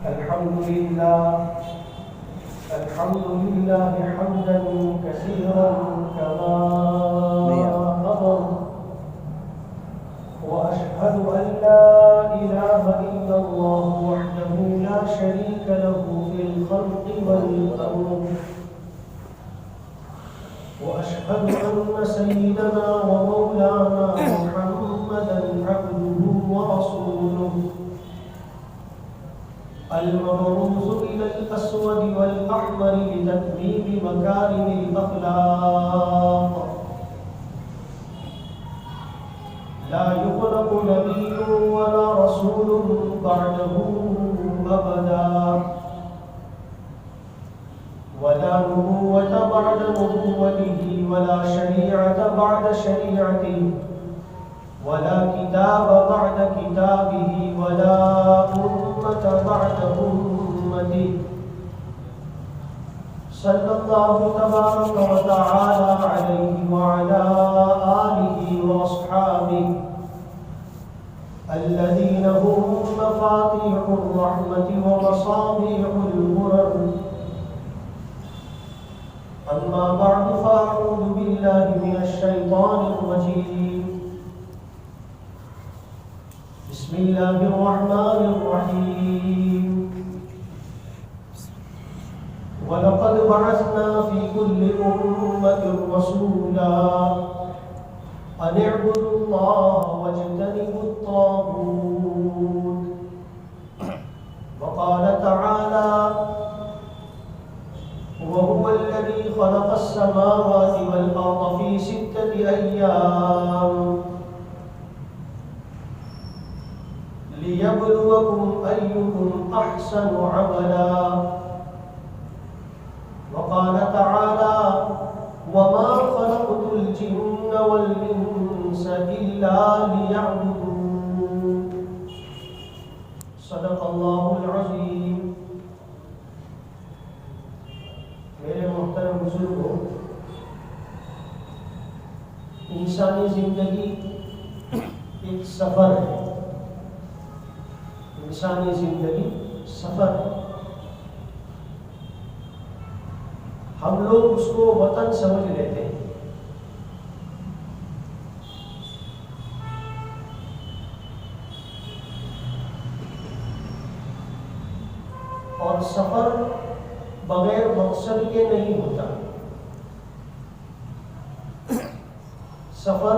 الحمد لله حمدا كثيرا كما أمر، وأشهد أن لا إله إلا الله وحده لا شريك له في الخلق والأمر، وأشهد أن سيدنا ومولانا محمدا عبده ورسوله المبعوث إلى الأسود والأحمر لتتميم مكارم الأخلاق. لا يخلق نبي ولا رسول بعده أبدا، ولا نبوة بعد نبوته، ولا شريعة بعد شريعته، ولا كتاب بعد كتابه، ولا أمة بعد أمته. صلى الله تبارك وتعالى عليه وعلى آله وأصحابه الذين هم مفاتيح الرحمة ومصابيح الغرر. أما بعد، فأعوذ بالله من الشيطان الرجيم. بسم الله الرحمن الرحيم. ولقد بعثنا في كل أمة رسولا أن اعبدوا الله واجتنبوا الطاغوت. وقال تعالى: وهو الذي خلق السماوات والأرض في 6 أيام ليبلوكم أيكم أحسن عملا. وقال تعالى: وما خلقت الجن والإنس إلا ليعبدون. صدق الله العظيم. میرے محترم بزرگوں، انسانی زندگی ایک سفر ہے. انسانی زندگی سفر ہے. ہم لوگ اس کو وطن سمجھ لیتے ہیں، اور سفر بغیر مقصد کے نہیں ہوتا. سفر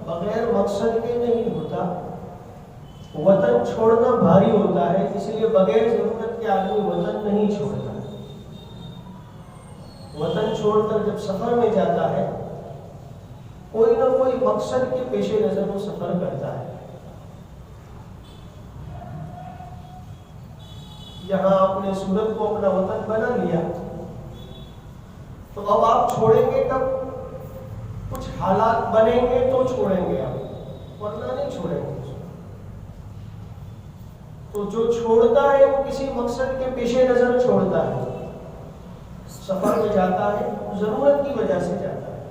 بغیر مقصد کے نہیں ہوتا. وطن چھوڑنا بھاری ہوتا ہے، اس لیے بغیر ضرورت کے آدمی وطن نہیں چھوڑتا. وطن چھوڑ کر جب سفر میں جاتا ہے، کوئی نہ کوئی مقصد کے پیش نظر وہ سفر کرتا ہے. یہاں آپ نے سورت کو اپنا وطن بنا لیا، تو اب آپ چھوڑیں گے کب؟ کچھ حالات بنیں گے تو چھوڑیں گے آپ، ورنہ نہیں چھوڑیں گے. تو جو چھوڑتا ہے وہ کسی مقصد کے پیش نظر چھوڑتا ہے. سفر میں جاتا ہے ضرورت کی وجہ سے جاتا ہے.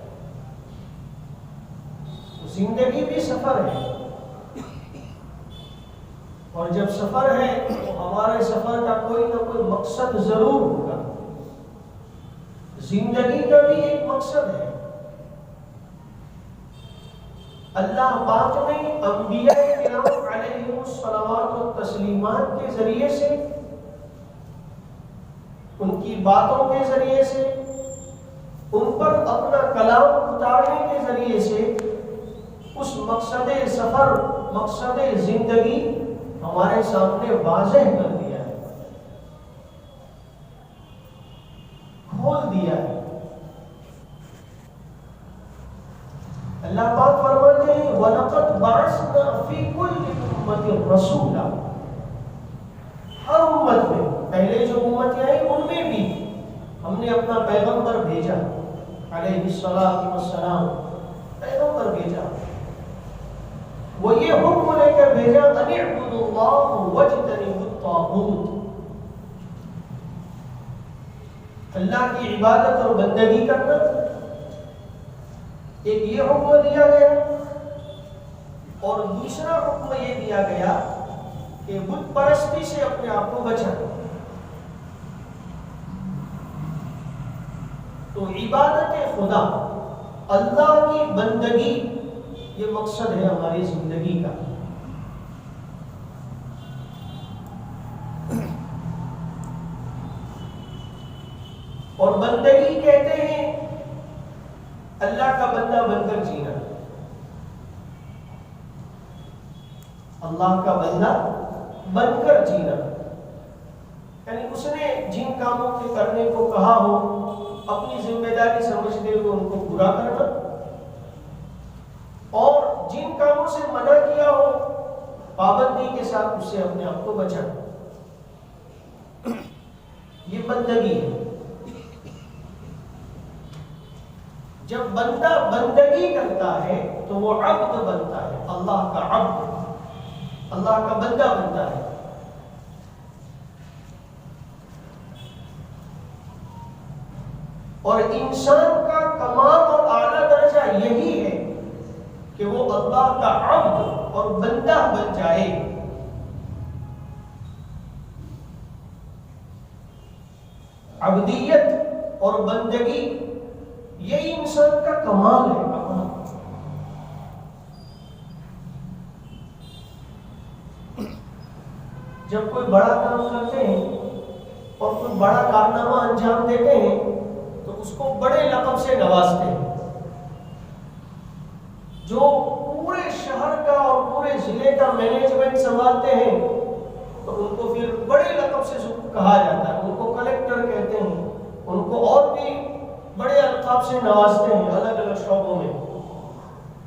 زندگی بھی سفر ہے، اور جب سفر ہے تو ہمارے سفر کا کوئی نہ کوئی مقصد ضرور ہوگا. زندگی کا بھی ایک مقصد ہے. اللہ پاک نے انبیاء کرام علیہم الصلوات و تسلیمات کے ذریعے سے، ان کی باتوں کے ذریعے سے، ان پر اپنا کلام اتارنے کے ذریعے سے اس مقصد سفر، مقصد زندگی ہمارے سامنے واضح کر دیا ہے، کھول دیا ہے. اللہ پاک فرماتے ہیں: وَلَقَدْ بَعَثْنَا فِي كُلِّ أُمَّةٍ رَسُولًا. ہر امت میں، پہلے جو امتیں آئی ان میں بھی ہم نے اپنا پیغمبر بھیجا، علیہ السلام، پیغمبر بھیجا. وہ یہ حکم لے کر بھیجا: أَنِ اعْبُدُوا اللَّهَ وَاجْتَنِبُوا الطَّاغُوتَ. اللہ کی عبادت اور بندگی کرنا. ایک یہ حکم دیا گیا، اور دوسرا حکم یہ دیا گیا کہ بت پرستی سے اپنے آپ کو بچائیں. تو عبادت خدا، اللہ کی بندگی، یہ مقصد ہے ہماری زندگی کا. اور بندگی کہتے ہیں اللہ کا بندہ بن کر جینا. اللہ کا بندہ بن کر جینا یعنی اس نے جن کاموں کے کرنے کو کہا ہو اپنی ذمہ داری سمجھتے ہوئے ان کو پورا کرنا، اور جن کاموں سے منع کیا ہو پابندی کے ساتھ اس سے اپنے آپ کو بچانا. یہ بندگی ہے. جب بندہ بندگی کرتا ہے تو وہ عبد بنتا ہے، اللہ کا عبد، اللہ کا بندہ بنتا ہے. اور انسان کا کمال اور اعلیٰ درجہ یہی ہے کہ وہ اللہ کا عبد اور بندہ بن جائے. عبدیت اور بندگی یہی انسان کا کمال ہے. کمال. جب کوئی بڑا کام کرتے ہیں اور کوئی بڑا کارنامہ انجام دیتے ہیں تو اس کو بڑے لقب سے نوازتے ہیں. جو پورے شہر کا اور پورے ضلع کا مینجمنٹ سنبھالتے ہیں تو ان کو پھر بڑے لقب سے کہا جاتا ہے. ان کو کلیکٹر کہتے ہیں، ان کو اور بھی بڑے القاب سے نوازتے ہیں الگ الگ شعبوں میں.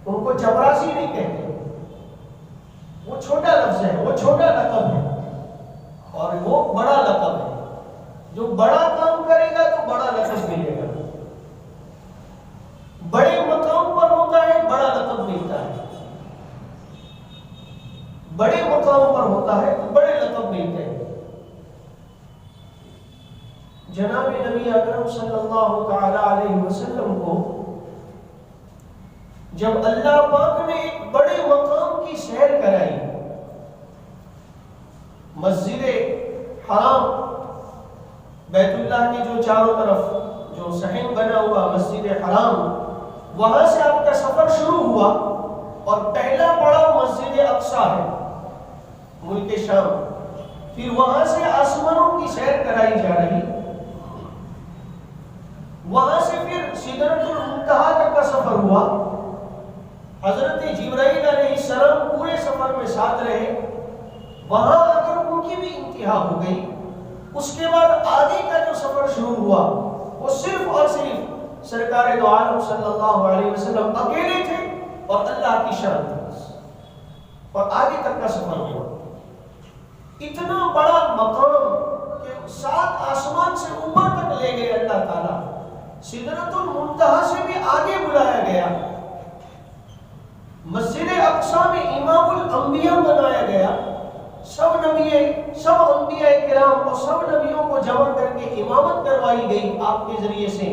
ان کو چپراسی نہیں کہتے، وہ چھوٹا لفظ ہے، وہ چھوٹا لقب ہے، اور وہ بڑا لقب ہے. جو بڑا کام کرے گا تو بڑا لقب ملے گا. بڑے مقام پر ہوتا ہے بڑا لقب ملتا ہے. بڑے مقام پر ہوتا ہے تو بڑے لقب ملتے ہیں. جناب نبی اکرم صلی اللہ تعالی علیہ وسلم کو جب اللہ پاک نے ایک بڑے مقام کی سیر کرائی، مسجد حرام، بیت اللہ کے جو چاروں طرف جو صحن بنا ہوا مسجد حرام، وہاں سے آپ کا سفر شروع ہوا اور پہلا پڑاؤ مسجد اقصی ہے ملک شام. پھر وہاں سے آسمانوں کی سیر کرائی جا رہی، وہاں سے پھر سدرۃ المنتہا تک کا سفر ہوا. حضرت جبرائیل علیہ السلام پورے سفر میں ساتھ رہے. وہاں اگر ان کی بھی انتہا ہو گئی، اس کے بعد آگے کا جو سفر شروع ہوا وہ صرف اور صرف سرکار دو عالم صلی اللہ علیہ وسلم اکیلے تھے اور اللہ کی شان تھی، اور آگے تک کا سفر ہوا. اتنا بڑا مقام کہ 7 آسمان سے اوپر تک لے گئے اللہ تعالیٰ. سدرۃ المنتہا سے بھی آگے بلایا گیا. مسجد اقصی میں امام الانبیاء بنایا گیا. سب انبیاء کرام اور سب نبیوں کو جمع کر کے امامت کروائی گئی آپ کے ذریعے سے،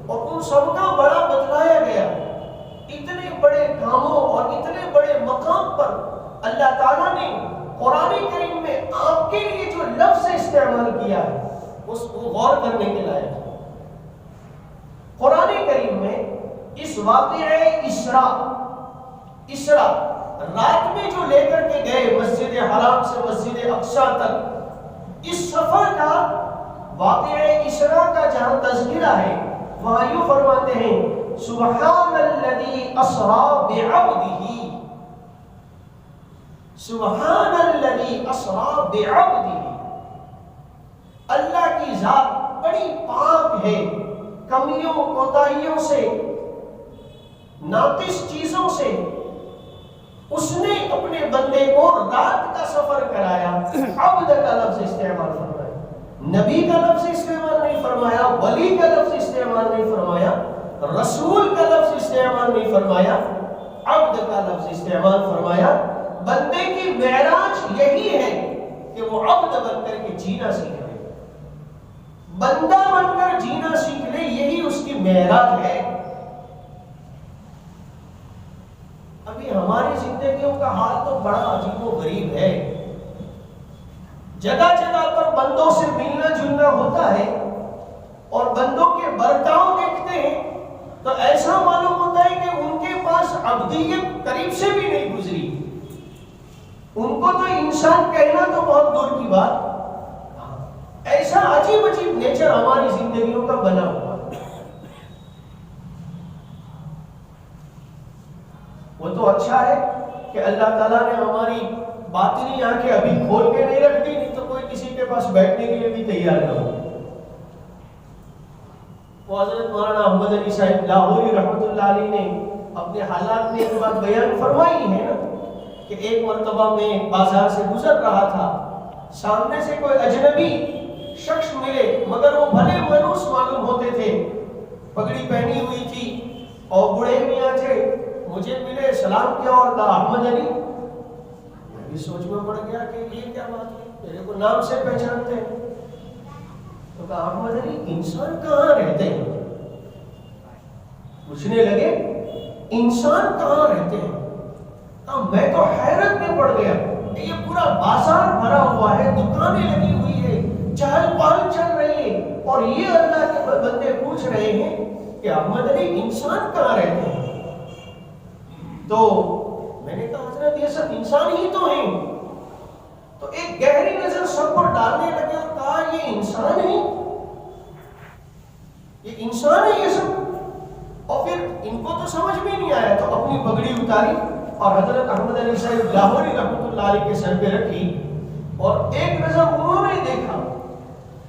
اور ان سب کا بڑا بتلایا گیا. اتنے بڑے کاموں اور اتنے بڑے مقام پر اللہ تعالیٰ نے قرآن کریم میں آپ کے لیے جو لفظ استعمال کیا ہے اس کو غور کرنے کے لائق ہے. قرآن کریم میں اس واقعہ اسراء رات میں جو لے کر کے گئے مسجد حرام سے مسجد اقصی تک، اس سفر کا واقعہ اسراء کا جہاں تذکرہ ہے وہاں یوں فرماتے ہیں سبحان الذی اسری بعبدہ، سبحان الذی اسری بعبدہ. اللہ کی ذات بڑی پاک ہے کمیوں کوتاہیوں سے، ناقص چیزوں سے. اس نے اپنے بندے کو رات کا سفر کرایا. عبد کا لفظ استعمال فرمایا، نبی کا لفظ استعمال نہیں فرمایا، ولی کا لفظ استعمال نہیں فرمایا، رسول کا لفظ استعمال نہیں فرمایا، عبد کا لفظ استعمال فرمایا. بندے کی معراج یہی ہے کہ وہ عبد بن کر کے جینا سیکھ لے، بندہ بن کر جینا سیکھ لے. یہی اس کی معراج ہے. ابھی ہماری زندگیوں کا حال تو بڑا عجیب و غریب ہے. جگہ جگہ پر بندوں سے ملنا جلنا ہوتا ہے اور بندوں کے برتاؤ دیکھتے ہیں تو ایسا معلوم ہوتا ہے کہ ان کے پاس عبدیت قریب سے بھی نہیں گزری. ان کو تو انسان کہنا تو بہت دور کی بات. ایسا عجیب عجیب نیچر ہماری زندگیوں کا بنا ہوا. وہ تو اچھا ہے کہ اللہ تعالیٰ نے ہماری باطنی آنکھیں ابھی کھول کے نہیں رکھ دی, نہیں تو کوئی کسی کے پاس بیٹھنے کے لیے بھی تیار نہ ہو. وہ حضرت مولانا احمد علی صاحب لاہوری رحمۃ اللہ علیہ نے اپنے حالات میں ایک بات بیان فرمائی ہے نا کہ ایک مرتبہ میں بازار سے گزر رہا تھا, سامنے سے کوئی اجنبی شخص ملے مگر وہ بھلے منوس معلوم ہوتے تھے, پگڑی پہنی ہوئی تھی اور بوڑھے میاں تھے. مجھے ملے, سلام کیا اور کہا احمد علی. میں بھی سوچ میں پڑ گیا کہ یہ کیا بات ہے, میرے کو نام سے پہچانتے ہیں. تو کہا احمد علی انسان کہاں رہتے ہیں؟ پوچھنے لگے انسان کہاں رہتے ہیں؟ میں تو حیرت میں پڑ گیا, یہ پورا بازار بھرا ہوا ہے, دکانیں لگی ہوئی ہے, چہل پہل چل رہی ہے, اور یہ اللہ کے بندے پوچھ رہے ہیں کہ احمد علی انسان کہاں رہتے ہیں؟ تو میں نے کہا حضرت یہ سب انسان ہی تو ہیں. تو ایک گہری نظر سب پر ڈالنے لگے اور کہا یہ انسان ہے, یہ انسان ہے یہ سب. اور پھر ان کو تو سمجھ میں نہیں آیا تو اپنی پگڑی اتاری اور حضرت احمد علی صاحب لاہوری رحمۃ اللہ علیہ کے سر پہ رکھی, اور ایک نظر انہوں نے دیکھا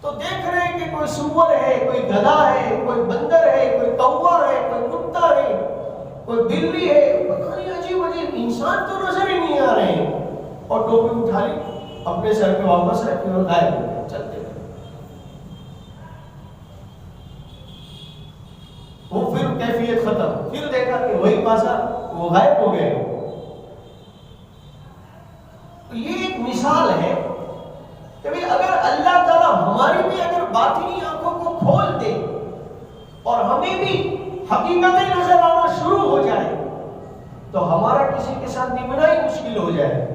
تو دیکھ رہے ہیں کہ کوئی سور ہے, کوئی گدھا ہے, کوئی بندر ہے, کوئی کوا ہے, کوئی کتا ہے, کوئی بلی ہے, پتہ نہیں عجیب عجیب انسان تو نظر ہی نہیں آ رہے ہیں. اور ٹوپی اٹھا لی, اپنے سر پہ واپس رکھی اور غائب ہو گئے, چلتے گئے. وہ پھر کیفیت ختم, پھر دیکھا کہ وہی پاسا وہ غائب ہو گئے. تو یہ ایک مثال ہے کہ اگر اللہ تعالیٰ ہماری بھی اگر باطنی آنکھوں کو کھول دے اور ہمیں بھی حقیقتیں نظر آنا شروع ہو جائے تو ہمارا کسی کے ساتھ نبھنا ہی مشکل ہو جائے.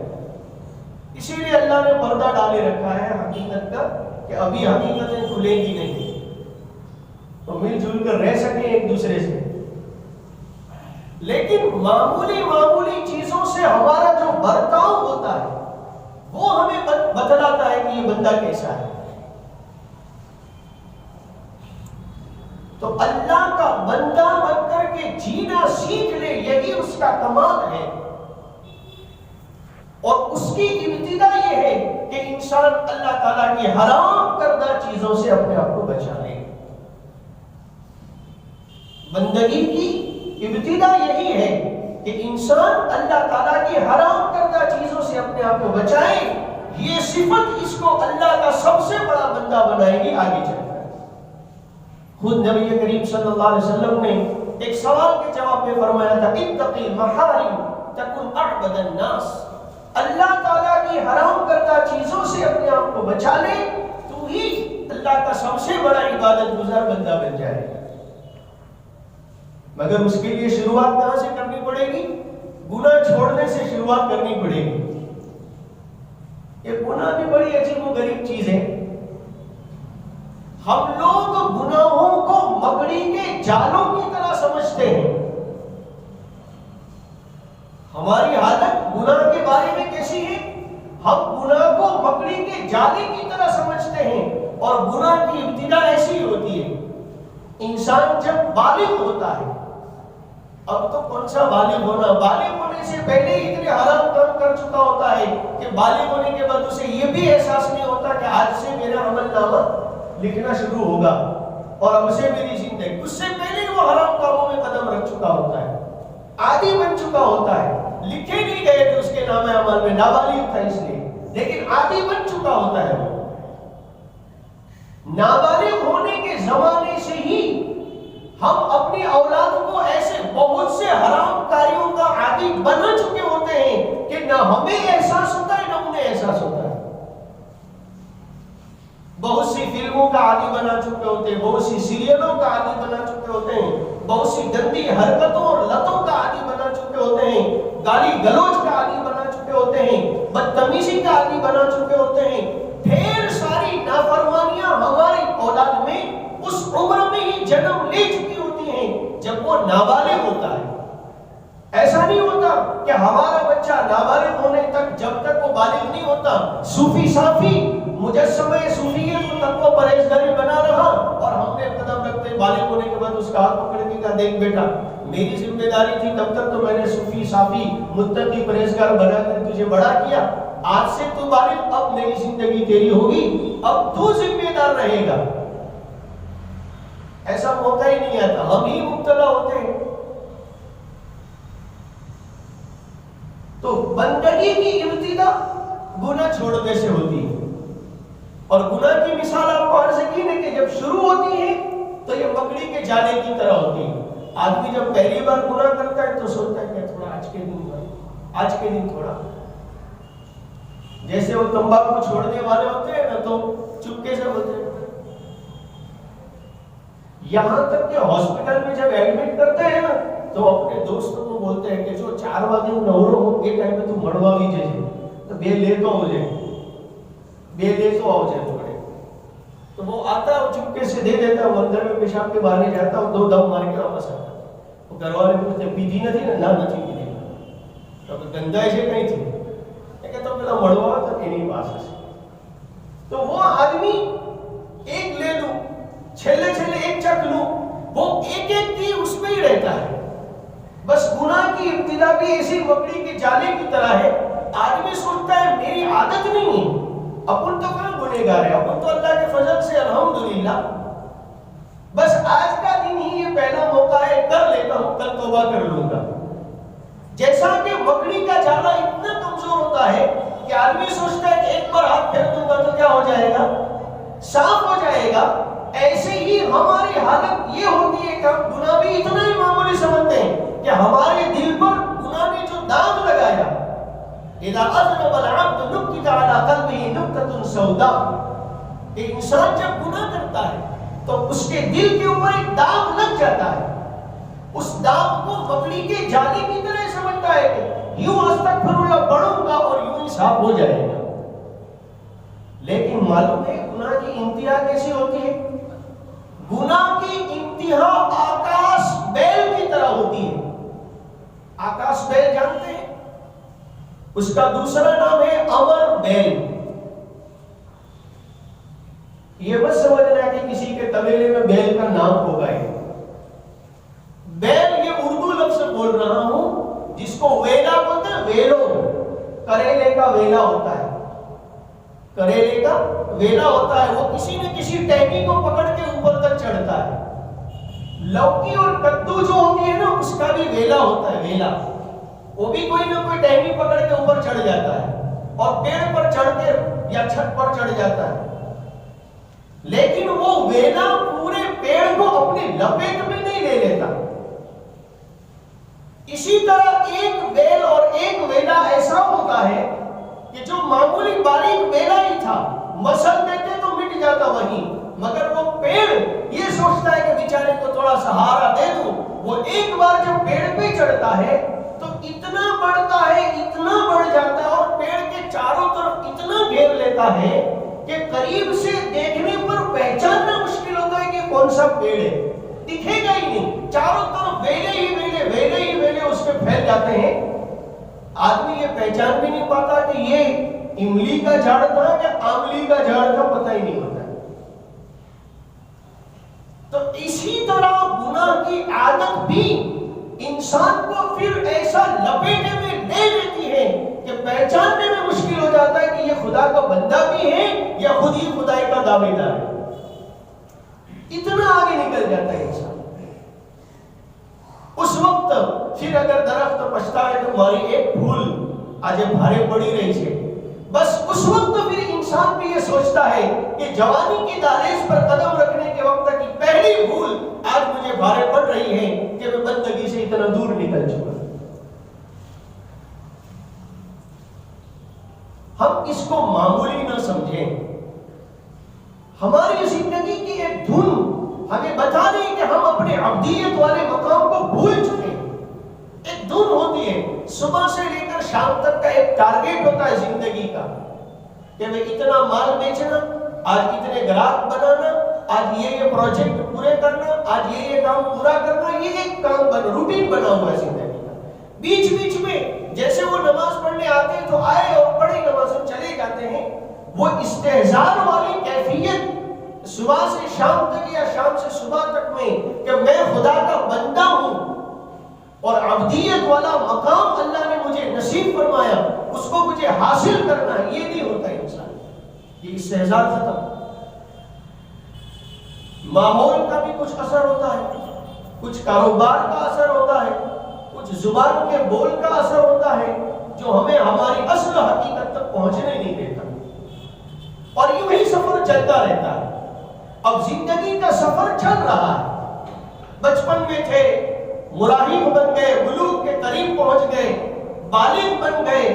اسی لیے اللہ نے پردہ ڈالے رکھا ہے حقیقت کا کہ ابھی حقیقتیں کھلیں گی نہیں, تو مل جل کر رہ سکیں ایک دوسرے سے. لیکن معمولی چیزوں سے ہمارا جو برتاؤ ہوتا ہے وہ ہمیں بتلاتا ہے کہ یہ بندہ کیسا ہے. تو اللہ کا بندہ بن کر کے جینا سیکھ لے, یہی اس کا کمال ہے. اور اس کی ابتدا یہ ہے کہ انسان اللہ تعالیٰ کی حرام کردہ چیزوں سے اپنے آپ کو بچا لے. بندگی کی ابتدا یہی ہے کہ انسان اللہ تعالیٰ کی حرام کردہ چیزوں سے اپنے آپ کو بچائے. یہ صفت اس کو اللہ کا سب سے بڑا بندہ بنائے گی آگے چل کر. خود نبی کریم صلی اللہ علیہ وسلم نے ایک سوال کے جواب میں فرمایا تھا اتقی المحارم تکن اعبد الناس. اللہ تعالیٰ کی حرام کردہ چیزوں سے اپنے آپ کو بچا لے تو ہی اللہ کا سب سے بڑا عبادت گزار بندہ بن جائے گا. مگر اس کے لیے شروعات کہاں سے کرنی پڑے گی؟ گناہ چھوڑنے سے شروعات کرنی پڑے گی. یہ گناہ بھی بڑی عجیب و غریب چیز ہے. ہم لوگ گناہوں کو مکڑی کے جالوں کی طرح سمجھتے ہیں. ہماری حالت گناہ کے بارے میں کیسی ہے؟ ہم گناہ کو مکڑی کے جالے کی طرح سمجھتے ہیں, اور گناہ کی ابتدا ایسی ہوتی ہے. انسان جب بالغ ہوتا ہے, اب تو کون سا بالغ ہونا, بالغ ہونے سے پہلے ہی اتنے حرام کام کر چکا ہوتا ہے کہ بالغ ہونے کے بعد اسے یہ بھی احساس نہیں ہوتا کہ آج سے میرا عمل نامہ لکھنا شروع ہوگا اور اب سے میری زندگی. اس سے پہلے وہ حرام کاموں میں قدم رکھ چکا ہوتا ہے, عادی بن چکا ہوتا ہے. لکھے نہیں گئے تو اس کے نام اعمال میں نابالغ تھا اس لیے, لیکن عادی بن چکا ہوتا ہے. وہ نابالغ ہونے کے زمانے سے ہی ہم اپنی اولاد کو ایسے بہت سے حرام کاریوں کا عادی بنا چکے ہوتے ہیں کہ نہ ہمیں احساس ہوتا ہے نہ انہیں احساس ہوتا ہے. بہت سی فلموں کا عادی بنا چکے ہوتے ہیں, بہت سی سیریلوں کا عادی بنا چکے ہوتے ہیں, بہت سی گندی حرکتوں اور لتوں کا عادی بنا چکے ہوتے ہیں, گالی گلوچ کا عادی بنا چکے ہوتے ہیں, بدتمیزی کا عادی بنا چکے ہوتے ہیں, نہیں ہوتا کہ ہمارا بچہ نابالغ ہونے تک جب تک وہ بالغ نہیں ہوتا صوفی صافی مجسمہ صوفیت کو تقوی پرہیزگاری بنا رہا، اور ہم نے قدم رکھتے بالغ ہونے کے بعد اس کا ہاتھ پکڑ کے کہا دیکھ بیٹا میری ذمہ داری تھی تب تک تو میں نے صوفی صافی متقی پرہیزگار بنا کر تجھے بڑا کیا، آج سے تو بالغ، اب میری زندگی تیری ہوگی، اب تو ذمہ دار رہے گا۔ ایسا موقع ہی نہیں آتا، ہم ہی مبتلا ہوتے ہیں۔ تو بندگی کی ابتدا گناہ چھوڑنے سے ہوتی ہے، اور گناہ کی مثال آپ کو عرض کی ہے کہ جب شروع ہوتی ہے تو یہ مکڑی کے جالے کی طرح ہوتی ہے۔ آدمی جب پہلی بار گناہ کرتا ہے تو سوچتا ہے کہ تھوڑا آج کے دن تھوڑا، جیسے وہ تمباکو چھوڑنے والے ہوتے ہیں نا تو چپکے سے بولتے ہیں، یہاں تک کہ ہاسپٹل میں جب ایڈمٹ کرتے ہیں نا تو اپنے دوستوں کو بولتے ہیں کہ جو 4 بجے نورو ہو کے ٹائم میں تو مڑوا بھی جائے تو بے لے تو ہو جائے، بے لے تو ہو جائے تھوڑے، تو وہ آتا ہے وہ چپکے سے دے دیتا ہے، وہ اندر میں پیشاب کے بہانے جاتا ہے، 2 دم مار کے واپس آتا ہے۔ وہ گھر والے پوچھتے پیتی نہ تھی نا، نہ تھی پیتی، تو گندا ایسے کہیں تھی، کہتا ہوں پہلا مڑوا تو نہیں پاس ہے۔ تو وہ آدمی ایک لے لوں چھلے ایک چک لوں، وہ ایک تیر اس میں ہی رہتا ہے۔ بس گناہ کی ابتدا بھی ایسی مکڑی کے جالے کی طرح ہے، آدمی سوچتا ہے میری عادت نہیں ہے، اپن تو کہاں گنہگار ہے، اپن تو اللہ کے فضل سے الحمدللہ، بس آج کا دن ہی یہ پہلا موقع ہے، کر لیتا ہوں، کل توبہ کر لوں گا۔ جیسا کہ مکڑی کا جالا اتنا کمزور ہوتا ہے کہ آدمی سوچتا ہے کہ ایک بار ہاتھ پھیر دوں گا تو کیا ہو جائے گا، صاف ہو جائے گا، ایسے ہی ہماری حالت یہ ہوتی ہے کہ ہم گناہ بھی اتنا ہی معمولی سمجھتے ہیں کہ ہمارے دل پر گناہ نے جو داغ لگایا، اذا اذنب العبد نكت على قلبه نكتة سوداء، کہ انسان جب گناہ کرتا ہے تو اس کے دل کے اوپر ایک داغ لگ جاتا ہے، اس داغ کو مکڑی کے جالے کی طرح سمجھتا ہے کہ یوں استغفر اللہ پڑھوں گا اور یوں صاف ہو جائے گا۔ لیکن معلوم ہے گناہ کی انتہا کیسی ہوتی ہے؟ گناہ کی انتہا آکاش بیل کی طرح ہوتی ہے۔ آکاش بیل جانتے ہیں؟ اس کا دوسرا نام ہے امر بیل۔ یہ بس سمجھنا ہے کہ کسی کے طویلے میں بیل کا نام ہوگا۔ بیل یہ اردو لفظ بول رہا ہوں جس کو ویلا بولتے ہیں، ویلو، کریلے کا ویلا ہوتا ہے، کریلے کا ویلا ہوتا ہے، وہ کسی نہ کسی ٹہنی کو پکڑ کے اوپر تک چڑھتا ہے۔ لوکی اور کدو جو ہوتی ہے نا اس کا بھی ویلا ہوتا ہے، ویلا، وہ بھی کوئی نہ کوئی ٹہنی پکڑ کے اوپر چڑھ جاتا ہے اور پیڑ پر چڑھ کے یا چھت پر چڑھ جاتا ہے، لیکن وہ ویلا پورے پیڑ کو اپنی لپیٹ میں نہیں لے لیتا۔ اسی طرح ایک بیل اور ایک ویلا ایسا ہوتا ہے کہ جو معمولی باریک ویلا ہی تھا، مسل دیتے تو مٹ جاتا وہیں، مگر وہ پیڑ یہ سوچتا ہے کہ بیچارے کو تھوڑا سہارا دے دوں، وہ ایک بار جب پیڑ پہ چڑھتا ہے تو اتنا بڑھتا ہے، اتنا بڑھ جاتا ہے اور پیڑ کے چاروں طرف اتنا گھیر لیتا ہے کہ قریب سے دیکھنے پر پہچاننا مشکل ہوتا ہے کہ کون سا پیڑ ہے، دکھے گا ہی نہیں، چاروں طرف ویلے ہی ویلے، ویلے ہی ویلے اس کے پھیل جاتے ہیں۔ آدمی یہ پہچان بھی نہیں پاتا کہ یہ املی کا جھاڑ تھا کہ آملی کا جھاڑ تھا، پتہ ہی نہیں ہوتا۔ تو اسی طرح گناہ کی عادت بھی انسان کو پھر ایسا لپیٹے میں لے لیتی ہے کہ پہچاننے میں مشکل ہو جاتا ہے کہ یہ خدا کا بندہ بھی ہے یا خود ہی خدائی کا دعویٰ دار ہے، اتنا آگے نکل جاتا ہے انسان۔ اس وقت پھر اگر درخت پچھتا ہے تو ماری ایک پھول آج بھارے پڑی رہی ہے، بس اس وقت پھر انسان بھی یہ سوچتا ہے کہ جوانی کی دہلیز پر قدم رکھنے کے وقت کی پہلی بھول آج مجھے بھارے پڑ رہی ہے کہ میں بندگی سے اتنا دور نکل چکا۔ ہم اس کو معمولی نہ سمجھیں، ہماری زندگی کی ایک دھن ہمیں بتا رہی کہ ہم اپنے عبدیت والے مقام کو بھول چکے ہیں۔ ایک دھن ہوتی ہے، صبح سے لے کر شام تک کا ایک ٹارگیٹ ہوتا ہے زندگی کا کہ میں اتنا مال بیچنا، آج اتنے گراہک بنانا، آج یہ پروجیکٹ پورے کرنا، آج یہ کام پورا کرنا، یہ ایک کام روٹین بنا ہوا ہے زندگی کا۔ بیچ بیچ میں جیسے وہ نماز پڑھنے آتے ہیں تو آئے اور پڑھے نماز چلے جاتے ہیں. وہ استحزار والی کیفیت صبح سے شام تک یا شام سے صبح تک میں کہ میں خدا کا بندہ ہوں اور عبدیت والا مقام اللہ نے مجھے نصیب فرمایا, اس کو مجھے حاصل کرنا ہے, یہ نہیں ہوتا انسان. یہ استحزار ختم. ماحول کا بھی کچھ اثر ہوتا ہے, کچھ کاروبار کا اثر ہوتا ہے, کچھ زبان کے بول کا اثر ہوتا ہے جو ہمیں ہماری اصل حقیقت تک پہنچنے نہیں دیتا, اور یوں ہی سفر چلتا رہتا ہے. اب زندگی کا سفر چل رہا ہے. بچپن میں تھے, مراہب بن گئے, بلوغ کے قریب پہنچ گئے, بالغ بن گئے,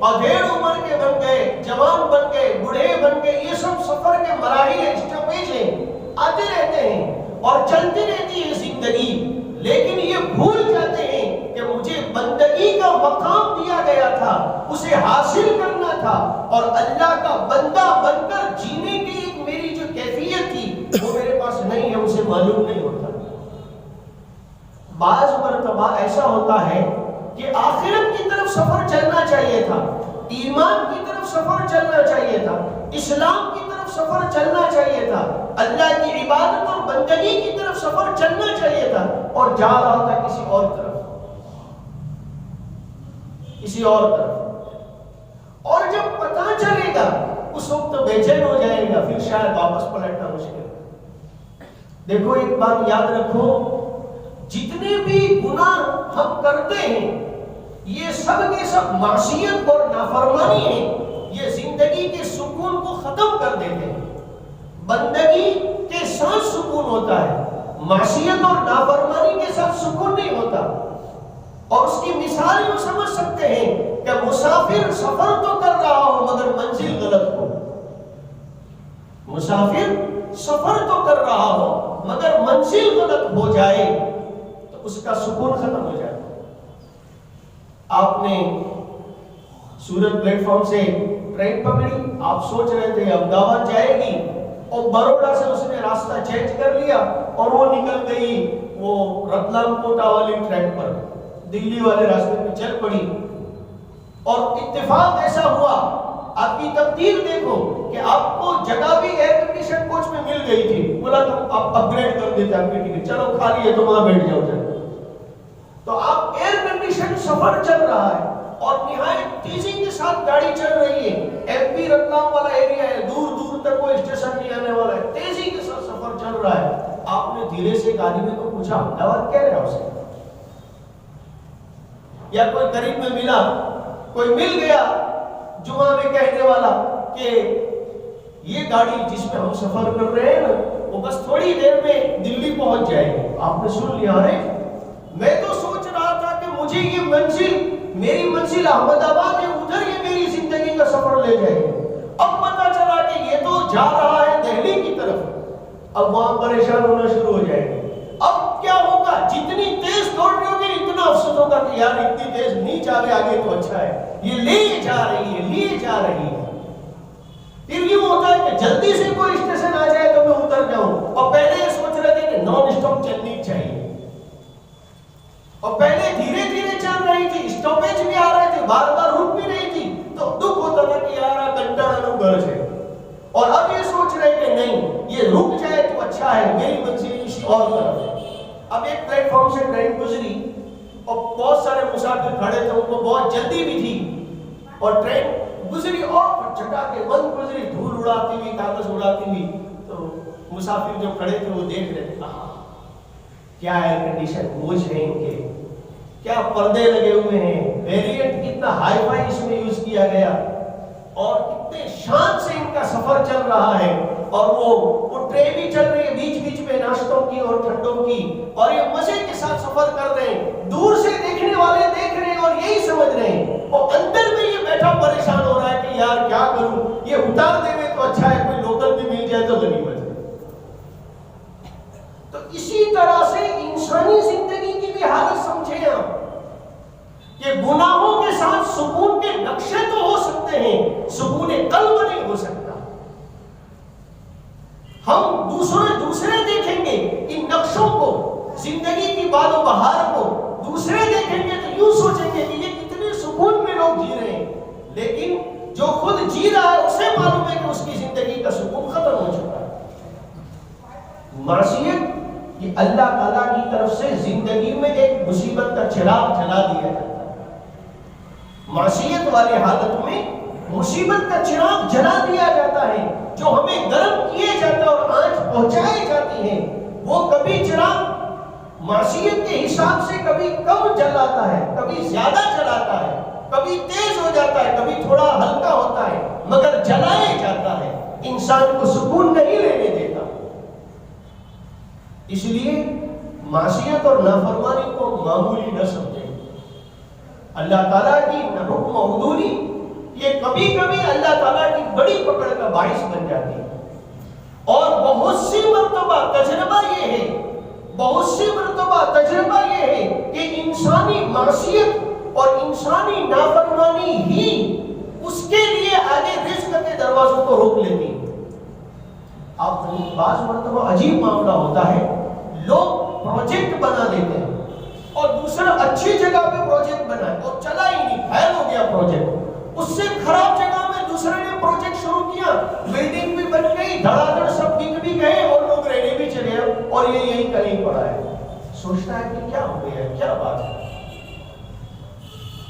ادھیڑ عمر کے بن گئے, جوان بن گئے, بوڑھے بن گئے. یہ سب سفر کے مراحل ہیں, اسٹاپیج ہیں, آتے رہتے ہیں اور چلتی رہتی ہے زندگی. لیکن یہ بھول جاتے ہیں کہ مجھے بندگی کا مقام دیا گیا تھا, اسے حاصل کرنا تھا, اور اللہ کا بندہ بن کر جینے کی ایک میری جو کیفیت تھی وہ میرے پاس نہیں ہے, اسے معلوم نہیں ہوتا. بعض مرتبہ ایسا ہوتا ہے کہ آخرت کی طرف سفر چلنا چاہیے تھا, ایمان کی طرف سفر چلنا چاہیے تھا, اسلام کی طرف سفر چلنا چاہیے تھا, اللہ کی عبادت اور بندگی کی طرف سفر چلنا چاہیے تھا, اور جا رہا تھا کسی اور طرف, کسی اور طرف. اور جب پتہ چلے گا اس وقت تو بے چین ہو جائے گا, پھر شاید واپس پلٹنا مشکل. دیکھو ایک بات یاد رکھو, جتنے بھی گناہ ہم کرتے ہیں یہ سب کے سب معصیت اور نافرمانی ہیں. یہ زندگی کے سکون کو ختم کر دیتے ہیں. بندگی کے ساتھ سکون ہوتا ہے, معصیت اور نافرمانی کے ساتھ سکون نہیں ہوتا. اور اس کی مثال یوں سمجھ سکتے ہیں کہ مسافر سفر تو کر رہا ہو مگر منزل غلط ہو. مسافر سفر تو کر رہا ہو مگر منزل غلط ہو جائے تو اس کا سکون ختم ہو جائے. آپ نے سورت پلیٹ فارم سے ٹرین پکڑی, آپ سوچ رہے تھے احمدآباد جائے گی, اور بروڈا سے اس نے راستہ چینج کر لیا اور وہ نکل گئی وہ رتلام کوٹا والی ٹریک پر, دلی والے راستے پہ چل پڑی. اور اتفاق ایسا ہوا, آپ کی تقدیر دیکھو کہ آپ کو جگہ بھی ایئر کنڈیشن کوچ میں مل گئی تھی. بولا تم آپ اپ گریڈ کر دیتے آپ کی ٹکٹ, چلو خالی ہے تو وہاں بیٹھ جاؤ. تو آپ ایئر کنڈیشن سفر چل رہا ہے اور نہایت تیزی کے ساتھ گاڑی چل رہی ہے. ایم پی رتلام والا ایریا ہے, دور دور تک کوئی اسٹیشن نہیں آنے والا ہے, تیزی کے ساتھ سفر چل رہا ہے. آپ نے دھیرے سے ایک آدمی کو پوچھا احمدآباد کہہ رہا اسے, یا کوئی قریب میں ملا, کوئی مل گیا جمعہ میں کہنے والا کہ یہ گاڑی جس میں ہم سفر کر رہے ہیں نا وہ بس تھوڑی دیر میں دلی پہنچ جائے گی. آپ نے سن لیا, ارے میں تو سوچ رہا تھا کہ مجھے یہ منزل, میری منزل احمد آباد ہے, ادھر یہ میری زندگی کا سفر لے جائے گی. اب پتا چلا کہ یہ تو جا رہا ہے دہلی کی طرف, اب وہاں پریشان ہونا شروع ہو جائے گی. اب کیا ہوگا, جتنی تیز دوڑ رہی ہوگی اتنا افسوس ہوگا کہ یار اتنی تیز نہیں چلے آگے تو اچھا ہے, یہ لے جا رہی ہے, لیے جا رہی ہے. پھر یوں ہوتا ہے کہ جلدی سے کوئی اسٹیشن آ جائے تو میں اتر جاؤں, اور پہلے یہ سوچ رہے تھے کہ نان اسٹاپ چلنی چاہیے, اور پہلے دھیرے دھیرے چل رہی تھی, اسٹاپیج بھی آ رہے تھے, بار بار رک بھی رہی تھی, تو دکھ ہوتا تھا کہ یار کنٹاڑا گرج ہے. اور اب یہ سوچ رہے کہ نہیں یہ رک جائے تو اچھا ہے, میری منزل کسی اور طرف ہے. اب ایک پلیٹ فارم سے ٹرین گزری اور بہت سارے مسافر کھڑے تھے, ان کو بہت جلدی بھی تھی, اور ٹرین گزری اور چٹا کے بند گزری, دھول اڑاتی ہوئی, کاغذ اڑاتی ہوئی. تو مسافر جو کھڑے تھے وہ دیکھ رہے تھے, کیا ایئر کنڈیشن کوچ ہے ان کے, کیا پردے لگے ہوئے ہیں, ویریئنٹ کتنا ہائی فائی اس میں یوز کیا گیا, اور کتنے شان سے ان کا سفر چل رہا ہے. اور وہ ٹرین بھی چل رہی ہے, بیچ بیچ میں ناشتوں کی اور ٹھنڈوں کی, اور یہ مزے کے ساتھ سفر کر رہے ہیں. دور سے دیکھنے والے دیکھ رہے ہیں اور یہی سمجھ رہے ہیں, اور اندر میں یہ بیٹھا پریشان ہو رہا ہے کہ یار کیا کروں, یہ اتار دے میں تو اچھا ہے, کوئی لوکل بھی مل جائے تو غنیمت ہے. تو اسی طرح سے انسانی زندگی کی بھی حالت سمجھیں آپ, کہ گناہوں کے ساتھ سکون کے نقشے تو ہو سکتے ہیں, سکون قلب نہیں ہو سکتا. ہم دوسرے دیکھیں گے ان نقشوں کو, زندگی کی باد و بہار کو دوسرے دیکھیں گے تو یوں سوچیں گے کہ یہ کتنے سکون میں لوگ جی رہے ہیں، لیکن جو خود جی رہا ہے اسے معلوم ہے کہ اس کی زندگی کا سکون ختم ہو چکا ہے۔ معصیت یہ اللہ تعالیٰ کی طرف سے زندگی میں ایک مصیبت کا چراغ جلا دیا جاتا ہے۔ معصیت والے حالت میں مصیبت کا چراغ جلا دیا جاتا ہے، جو ہمیں گرم کیے جاتا ہے اور آنچ پہنچائی جاتی ہے، وہ کبھی چراغ معصیت کے حساب سے کبھی کم جلاتا ہے، کبھی زیادہ جلاتا ہے، کبھی تیز ہو جاتا ہے، کبھی تھوڑا ہلکا ہوتا ہے، مگر جلائے جاتا ہے، انسان کو سکون نہیں لینے دیتا۔ اس لیے معصیت اور نافرمانی کو معمولی نہ سمجھیں۔ اللہ تعالیٰ کی حکم و حدودی یہ کبھی کبھی اللہ تعالیٰ کی بڑی پکڑ کا باعث بن جاتی ہے، اور بہت سی مرتبہ تجربہ یہ ہے، بہت سی مرتبہ تجربہ یہ ہے کہ انسانی معصیت اور انسانی نافرمانی ہی اس کے لیے آگے رزق کے دروازوں کو روک لیتی ہے۔ آپ بعض مرتبہ عجیب معاملہ ہوتا ہے، لوگ پروجیکٹ بنا دیتے ہیں اور دوسرا اچھی جگہ پہ پروجیکٹ بنا اور چلا ہی نہیں، فیل ہو گیا پروجیکٹ۔ اس سے خراب جگہ میں دوسرے نے پروجیکٹ شروع کیا، بلڈنگ بھی بن گئی، دھڑا دھڑ سب بک بھی گئے اور لوگ رہنے بھی چلے اور یہ یہی کہیں پڑا ہے۔ سوچتا ہے کہ کیا ہو گیا، کیا بات ہے۔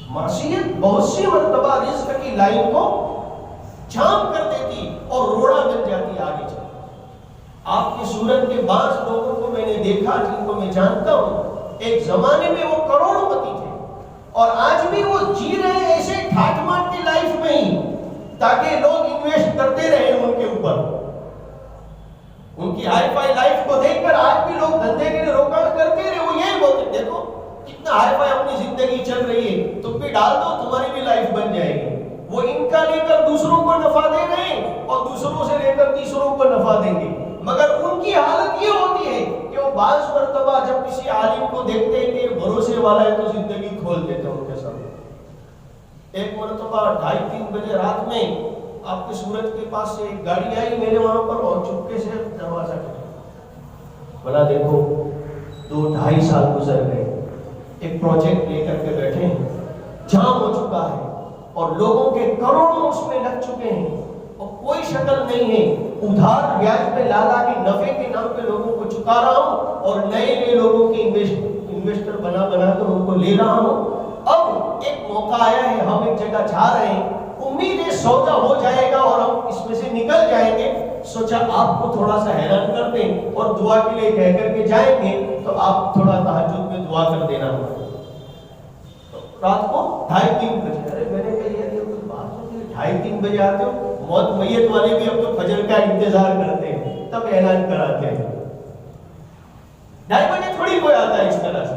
معصیت بہت سی مرتبہ رزق کی لائن کو جام کر دیتی اور روڑا بن جاتی آگے چل۔ آپ کی صورت کے بعض لوگوں کو میں نے دیکھا جن کو میں جانتا ہوں، ایک زمانے میں وہ کروڑ پتی تھے اور آج بھی وہ جی رہے ہیں ایسے ٹھاٹ ماٹ کی لائف میں ہی تاکہ لوگ انویسٹ کرتے رہے ان کے اوپر۔ ان کی ہائی فائی لائف کو دیکھ کر آج بھی لوگ دھندے کے لیے روکاٹ کرتے رہے۔ وہ یہی بولتے دیکھو کتنا ہائی فائی اپنی زندگی چل رہی ہے، تم بھی ڈال دو تمہاری بھی لائف بن جائے گی۔ وہ ان کا لے کر دوسروں کو نفع دے رہے ہیں اور دوسروں سے لے کر تیسروں کو نفع دیں گے، مگر ان کی حالت یہ ہوتی ہے کہ وہ بعض مرتبہ جب کسی عالم کو دیکھتے ہیں کہ بھروسے والا ہے تو زندگی کھول دیتے ہیں ان کے سامنے۔ ایک مرتبہ 2:30-3 بجے رات میں آپ کی صورت کے پاس سے ایک گاڑی آئی میرے وہاں پر اور چپکے سے دروازہ کھلا۔ بولا دیکھو 2-2.5 سال گزر گئے، ایک پروجیکٹ لے کر کے بیٹھے ہیں، جام ہو چکا ہے اور لوگوں کے کروڑوں اس میں لگ چکے ہیں اور کوئی شکل نہیں ہے، ادھار بیاج پہ لالا کے نفع کے نام پہ لوگوں کو چکا رہا ہوں اور نئے نئے لوگوں کے انویسٹر بنا کر ان کو لے رہا ہوں۔ اب ایک موقع آیا ہے، ہم ایک جگہ جا رہے ہیں، امید ہے سودا ہو جائے گا اور ہم اس میں سے نکل جائیں گے۔ سوچا آپ کو تھوڑا سا حیران کر دیں اور دعا کے لیے کہہ کر کے جائیں گے تو آپ تھوڑا تہجد میں دعا کر دینا ہوگا۔ رات کو 2:30-3 بجے، ارے میں نے کہا یہ کوئی بات ہوتی ہے 2:30-3 بجے آتے ہو؟ موت میت والے بھی اب تو فجر کا انتظار کرتے ہیں تب اعلان کراتے ہیں۔ 2:30 بجے تھوڑی کوئی آتا ہے اس طرح سے۔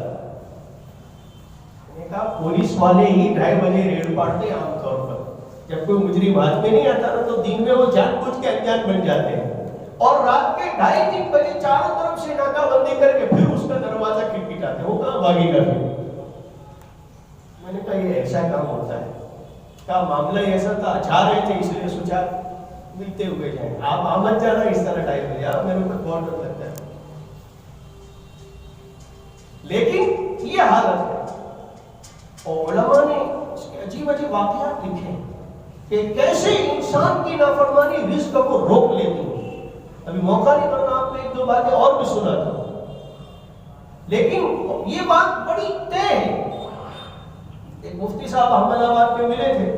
میں نے کہا پولیس والے ہی 2:30 بجے ریڈ پاڑتے ہیں عام طور پر، جب کوئی مجرم ہاتھ میں نہیں آتا نا تو دن میں وہ جان بوجھ کے انجان بن جاتے ہیں، اور رات کے 2:30-3 بجے چاروں طرف سے ناکہ بندی کر کے پھر اس کا دروازہ کھٹکھٹاتے ہیں، وہ کہاں بھاگے گا پھر؟ میں نے کہا یہ ایسا کام ہوتا ہے، کا معاملہ ایسا تھا، جا رہے تھے اس لیے سوچا ملتے ہوئے جائیں، آپ آمد جانا اس طرح ٹائم میں یار میرے کو بہت ڈر لگتا ہے۔ لیکن یہ حالت ہے، اور علماء نے اس کے عجیب عجیب واقعات لکھے ہیں کہ کیسے انسان کی نافرمانی رزق کو روک لیتی ہے۔ ابھی موقع نہیں کرنا، آپ نے 1-2 باتیں اور بھی سنا تھا، لیکن یہ بات بڑی طے ہے۔ ایک مفتی صاحب احمد آباد میں ملے تھے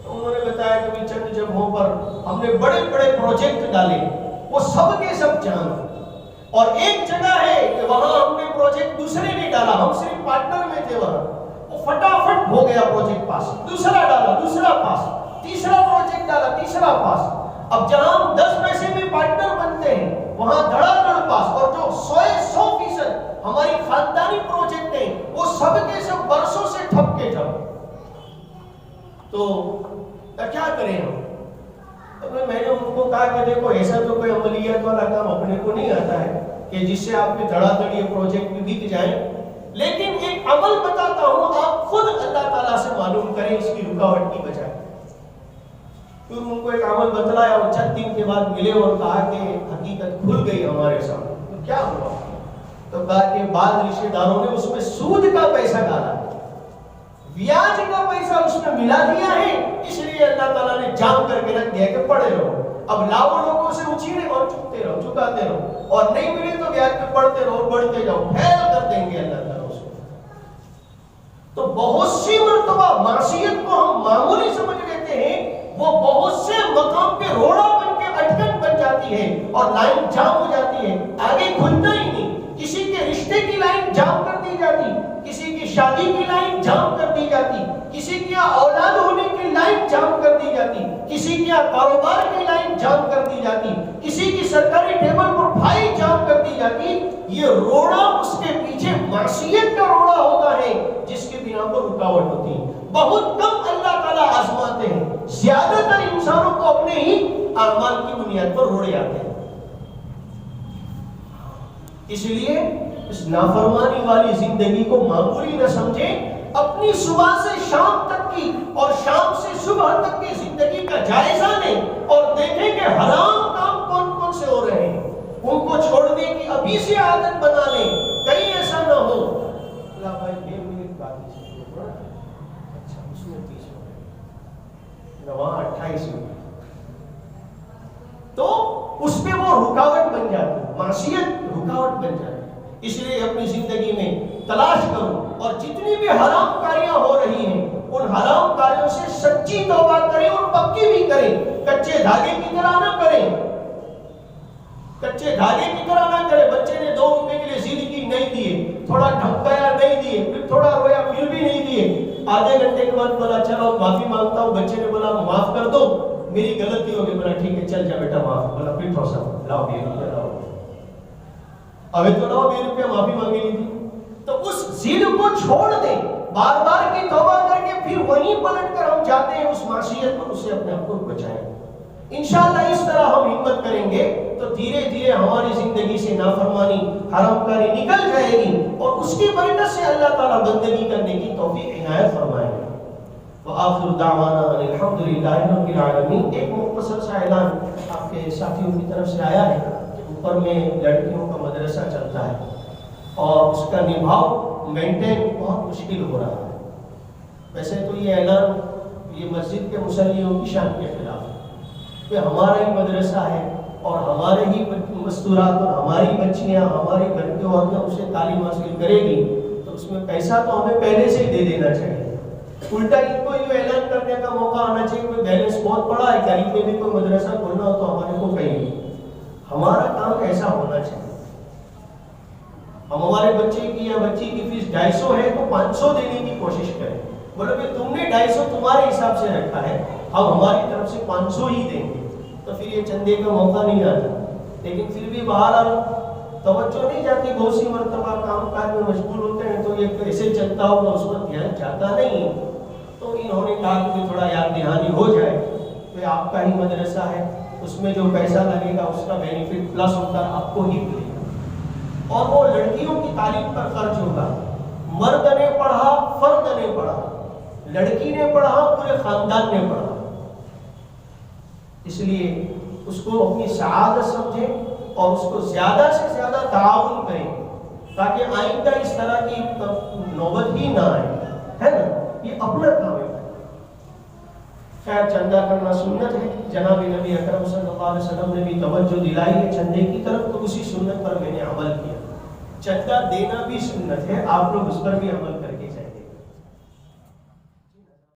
تو انہوں نے بتایا کہ بھی چند جگہوں پر ہم نے بڑے بڑے پروجیکٹ ڈالے، وہ سب کے سب جام، اور ایک جگہ ہے کہ وہاں ہم نے پروجیکٹ دوسرے نے ڈالا، ہم صرف پارٹنر میں تھے وہاں، وہ فٹافٹ ہو گیا پروجیکٹ پاس، دوسرا ڈالا دوسرا پاس، تیسرا پروجیکٹ ڈالا تیسرا پاس۔ اب جہاں ہم 10 پیسے میں پارٹنر بنتے ہیں وہاں دھڑا دھڑ پاس، اور جو 100% ہماری خاندانی پروجیکٹ ہیں وہ سب کے سب برسوں سے ٹھپ کے ٹھپ۔ تو کیا کریں ہم؟ میں نے ان کو کہا کہ دیکھو ایسا تو کوئی عملیات والا کام اپنے کو نہیں آتا ہے کہ جس سے آپ کے دھڑا دھڑی پروجیکٹ بھی بک جائیں، لیکن ایک عمل بتاتا ہوں، آپ خود اللہ تعالیٰ سے معلوم کریں اس کی رکاوٹ کی بجائے۔ پھر ان کو ایک عمل بتلایا، اور چند دن کے بعد ملے اور کہا کہ حقیقت کھل گئی ہمارے سامنے۔ تو کیا ہوا؟ تو کہا کہ بعض رشتہ داروں نے اس میں سود کا پیسہ ڈالا بیاج کا پیسہ اس میں ملا دیا ہے، اس لیے اللہ تعالیٰ نے جام کر کے رکھ دیا کہ پڑے رہو، اب لاؤ لوگوں سے اچھیلے اور چکتے رہو، چکاتے رہو، اور نہیں ملے تو بیاج پہ پڑھتے رہو، بڑھتے جاؤ، پھیل کر دیں گے اللہ تعالیٰ اس کو۔ تو بہت سی مرتبہ معصیت کو ہم معمولی سمجھ لیتے ہیں، وہ بہت سے مقام پہ روڑا بن کے اٹکن بن جاتی ہے اور لائن جام ہو جاتی ہے، آگے کھلتا ہی نہیں۔ کسی کے رشتے کی لائن جام کر دی جاتی، کسی کی شادی کی لائن جام کر دی جاتی، کسی کی اولاد ہونے کی لائن جام کر دی جاتی، کسی کی کاروبار کی لائن جام کر دی جاتی، کسی کی سرکاری ٹیبل پر بھائی جام کر دی جاتی۔ یہ روڑا اس کے پیچھے معصیت کا روڑا ہوتا ہے جس کی بنا پر رکاوٹ ہوتی ہے۔ بہت کم اللہ تعالیٰ آزماتے ہیں، زیادہ تر انسانوں کو اپنے ہی اعمال کی بنیاد پر روڑے آتے ہیں۔ اس لیے اس نافرمانی والی زندگی کو معمولی نہ سمجھیں، اپنی صبح سے شام تک کی اور شام سے صبح تک کی زندگی کا جائزہ لیں اور دیکھیں کہ حرام کام کون کون سے ہو رہے ہیں، ان کو چھوڑنے کی ابھی سے عادت بنا لیں، کہیں ایسا نہ ہو اللہ بھائی 1 منٹ باقی سے اچھا اس میں 30 ہو گئے، وہاں 28 ہو گئے، تو اس پہ وہ رکاوٹ بن جاتی ہے، معصیت رکاوٹ بن جاتی ہے۔ اس لیے اپنی زندگی میں تلاش کرو اور جتنی بھی حرام کاریاں ہو رہی ہیں ان حرام کاریوں سے سچی توبہ کریں اور پکی بھی کریں، کچے دھاگے کی طرح نہ کریں، کچے دھاگے کی طرح نہ کریں۔ بچے نے 2 روپے کے لیے ضد کی، نہیں دیے، تھوڑا دھمکایا نہیں دیے، پھر تھوڑا رویا پھر بھی نہیں دیے، آدھے گھنٹے کے بعد بولا چلو معافی مانگتا ہوں، بچے نے بولا معاف کر دو میری غلطی ہوگی، بولا ٹھیک ہے چل جا بیٹا معاف، بولا پھر تھوڑا سا لاؤ 20 روپے لاؤ، ابھی تو لاؤ 20 روپے معافی مانگی لی تھی۔ تو اس ضد کو چھوڑ دیں، بار بار کی توبہ کر کے پھر وہیں پلٹ کر ہم جاتے ہیں اس معصیت پر، اسے اپنے آپ کو بچائیں۔ انشاءاللہ اس طرح ہم ہمت کریں گے تو دھیرے دھیرے ہماری زندگی سے نافرمانی، حرام کاری نکل جائے گی اور اس کی برکت سے اللہ تعالیٰ بندگی کرنے کی توفیق عنایت فرمائے گا۔ وآخر دعوانا الحمدللہ رب العالمین۔ ایک مختصر سا اعلان آپ کے ساتھیوں کی طرف سے آیا ہے، اوپر میں لڑکیوں کا مدرسہ چلتا ہے اور اس کا نبھاؤ مینٹین بہت مشکل ہو رہا ہے۔ ویسے تو یہ اعلان یہ مسجد کے مصلیوں کی شان کے خلاف ہے کہ ہمارا ہی مدرسہ ہے اور ہمارے ہی مستورات اور ہماری بچیاں، ہماری گھر کی عورتیں اسے تعلیم حاصل کرے گی تو اس میں پیسہ تو ہمیں پہلے سے ہی دے دینا چاہیے۔ الٹا ان کو یہ اعلان کرنے کا موقع آنا چاہیے کہ بیلنس بہت بڑا ہے، قریب میں بھی کوئی مدرسہ کھولنا ہو تو ہمارے کو کہیں، ہمارا کام ایسا ہونا چاہیے۔ ہم ہمارے بچے کی یا بچی کی فیس 250 ہے تو 500 دینے کی کوشش کریں، بولے کہ تم نے 250 تمہارے حساب سے رکھا ہے، ہم ہماری طرف سے 500 ہی دیں گے، تو پھر یہ چندے کا موقع نہیں آتا۔ لیکن پھر بھی بہرحال توجہ نہیں جاتی، بہت سی مرتبہ کام کاج میں مشغول ہوتے ہیں تو یہ کیسے چلتا ہوگا اس پر دھیان جاتا نہیں، تو انہوں نے کہا کہ تھوڑا یاد دہانی ہو جائے کہ آپ کا ہی مدرسہ ہے، اس میں جو پیسہ لگے گا اس کا بینیفٹ پلس ہوتا ہے آپ کو ہی ملے گا، اور وہ لڑکیوں کی تعلیم پر خرچ ہوگا۔ مرد نے پڑھا، فرد نے پڑھا، لڑکی نے پڑھا، پورے خاندان نے پڑھا۔ اس لیے اس کو اپنی سعادت سمجھیں اور اس کو زیادہ سے زیادہ تعاون کریں تاکہ آئندہ اس طرح کی نوبت ہی نہ آئے، ہے نا؟ یہ اپنا کام ہے۔ خیر چندہ کرنا سنت ہے، جناب نبی اکرم صلی اللہ علیہ وسلم نے بھی توجہ دلائی ہے چندے کی طرف، تو اسی سنت پر میں نے عمل کیا۔ چندہ دینا بھی سنت ہے، آپ لوگ اس پر بھی عمل کر کے جائیں۔